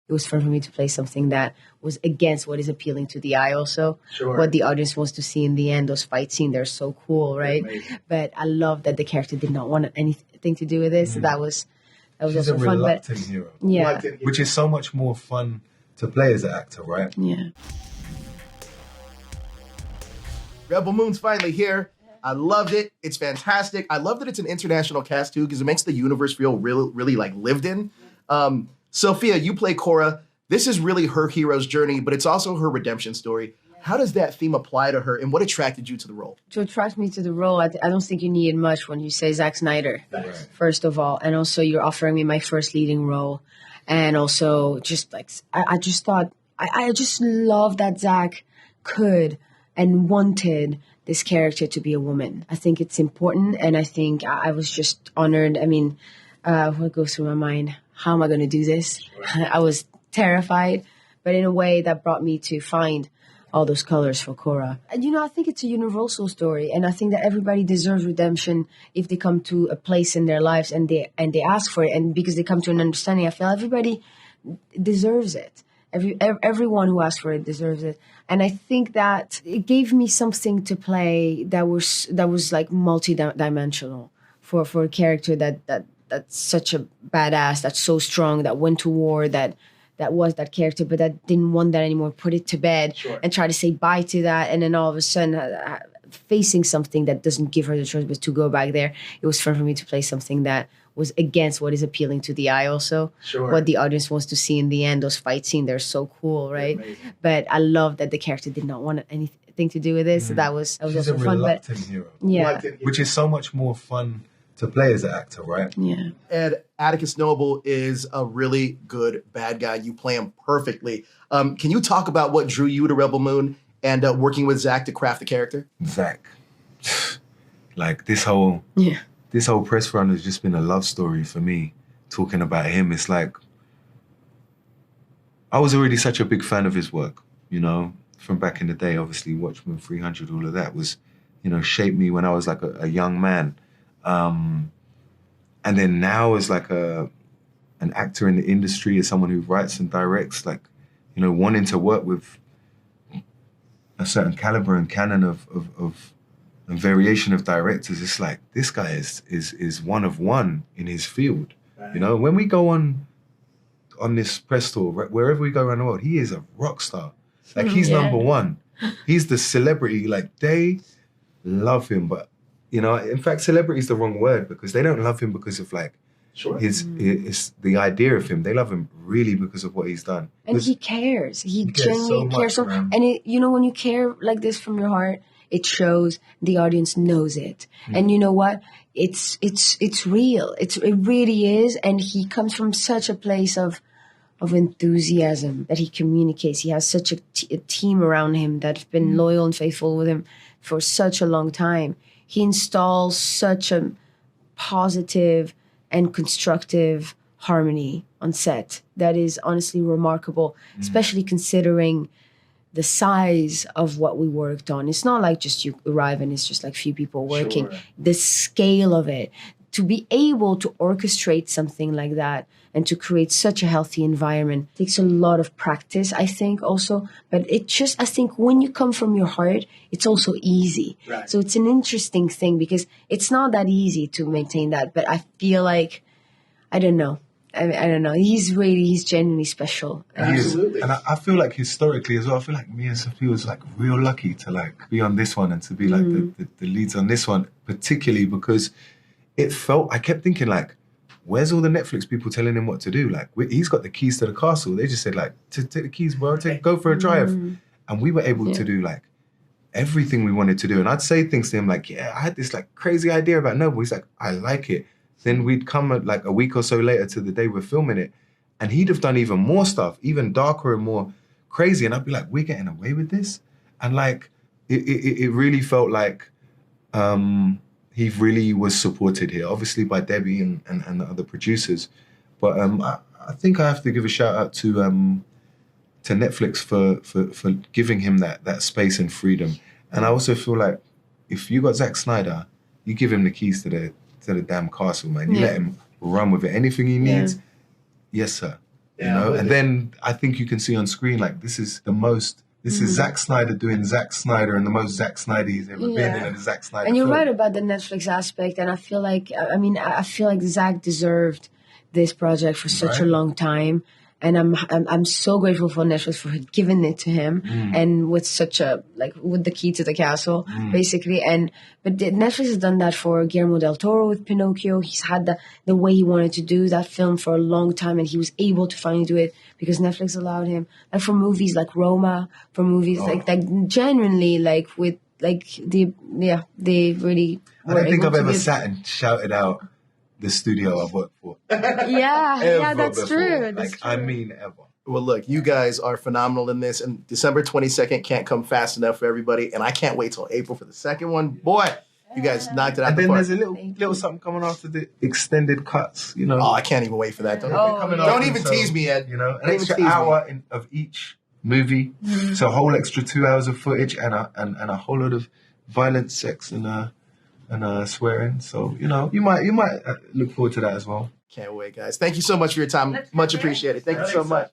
it was fun for me to play something that was against what is appealing to the eye also. Sure. What the audience wants to see in the end, those fight scenes, they're so cool, right? But I love that the character did not want anything to do with this. That was She's also a fun. reluctant hero. Yeah. Which is so much more fun to play as an actor, right? Yeah. Rebel Moon's finally here. I loved it. It's fantastic. I love that it's an international cast too, because it makes the universe feel really like lived in. Sophia, you play Cora. This is really her hero's journey, but it's also her redemption story. How does that theme apply to her, and what attracted you to the role? To attract me to the role, I don't think you needed much when you say Zack Snyder, first of all. And also you're offering me my first leading role. And also just like, I just thought, I just love that Zack could and wanted this character to be a woman. I think it's important, and I think I was just honored. I mean, what goes through my mind? How am I going to do this? I was terrified, but in a way that brought me to find all those colors for Cora. And, I think it's a universal story, and I think that everybody deserves redemption if they come to a place in their lives and they ask for it, and because they come to an understanding. I feel everybody deserves it. Everyone who asks for it deserves it. And I think that it gave me something to play that was like multi-dimensional for a character that's such a badass, that's so strong, that went to war, that was that character, but that didn't want that anymore, put it to bed and try to say bye to that. And then all of a sudden facing something that doesn't give her the choice but to go back there. It was fun for me to play something that was against what is appealing to the eye also. What the audience wants to see in the end, those fight scenes, they're so cool, right? But I love that the character did not want anything to do with this. So that was She's also a fun. reluctant hero. Yeah. Which is so much more fun to play as an actor, right? Yeah. And Atticus Noble is a really good bad guy. You play him perfectly. Can you talk about what drew you to Rebel Moon and working with Zack to craft the character? Zack, like this whole press run has just been a love story for me. Talking about him, it's like I was already such a big fan of his work, from back in the day. Obviously, Watchmen 300, all of that was, shaped me when I was like a young man. And then now as like an actor in the industry, as someone who writes and directs, like, wanting to work with a certain caliber and canon of a variation of directors, it's like this guy is one of one in his field. When we go on this press tour, wherever we go around the world, he is a rock star. Like he's number one. He's the celebrity. Like they love him, but in fact, celebrity is the wrong word because they don't love him because of like his the idea of him. They love him really because of what he's done. And he cares. He genuinely cares. So, and when you care like this from your heart, it shows. The audience knows it. And you know what? It's real. It really is. And he comes from such a place of enthusiasm that he communicates. He has such a team around him that have been loyal and faithful with him for such a long time. He installs such a positive and constructive harmony on set that is honestly remarkable, especially considering the size of what we worked on. It's not like just you arrive and it's just like few people working. The scale of it, to be able to orchestrate something like that and to create such a healthy environment takes a lot of practice, I think, also. But I think when you come from your heart, it's also easy. Right. So it's an interesting thing because it's not that easy to maintain that. But I feel like, I don't know. I don't know. He's genuinely special. Absolutely. And I feel like historically as well, I feel like me and Sophia was like real lucky to like be on this one and to be like the leads on this one, particularly because I kept thinking like, where's all the Netflix people telling him what to do? Like, he's got the keys to the castle. They just said like, take the keys, bro, go for a drive. And we were able to do like everything we wanted to do. And I'd say things to him like, yeah, I had this like crazy idea about Noble. He's like, I like it. Then we'd come like a week or so later to the day we're filming it, and he'd have done even more stuff, even darker and more crazy. And I'd be like, we're getting away with this? And like, it really felt like he really was supported here, obviously by Debbie and the other producers. But I think I have to give a shout out to Netflix for giving him that space and freedom. And I also feel like if you got Zack Snyder, you give him the keys to the damn castle, man. You let him run with it. Anything he needs, yes, sir. you know. And then I think you can see on screen, like, this is Zack Snyder doing Zack Snyder and the most Zack Snyder he's ever been in a Zack Snyder And you're film. right about the Netflix aspect, and I feel like Zack deserved this project for such a long time. And I'm so grateful for Netflix for giving it to him, and with such a with the key to the castle, basically. But Netflix has done that for Guillermo del Toro with Pinocchio. He's had the way he wanted to do that film for a long time, and he was able to finally do it because Netflix allowed him. Like for movies like Roma, for movies like genuinely they really. I don't think I've ever sat and shouted out the studio I've worked for. Yeah, that's true. I mean, ever. Well, look, you guys are phenomenal in this, and December 22nd can't come fast enough for everybody, and I can't wait till April for the second one. Boy, you guys knocked it out and the then park. there's a little something coming after the extended cuts, you know. Oh, I can't even wait for that. Don't even tease me, Ed. You know, an extra hour of each movie, so a whole extra 2 hours of footage and a whole lot of violent sex and swearing. So, you know, you might look forward to that as well. Can't wait, guys. Thank you so much for your time. Much appreciated. Thank you so much.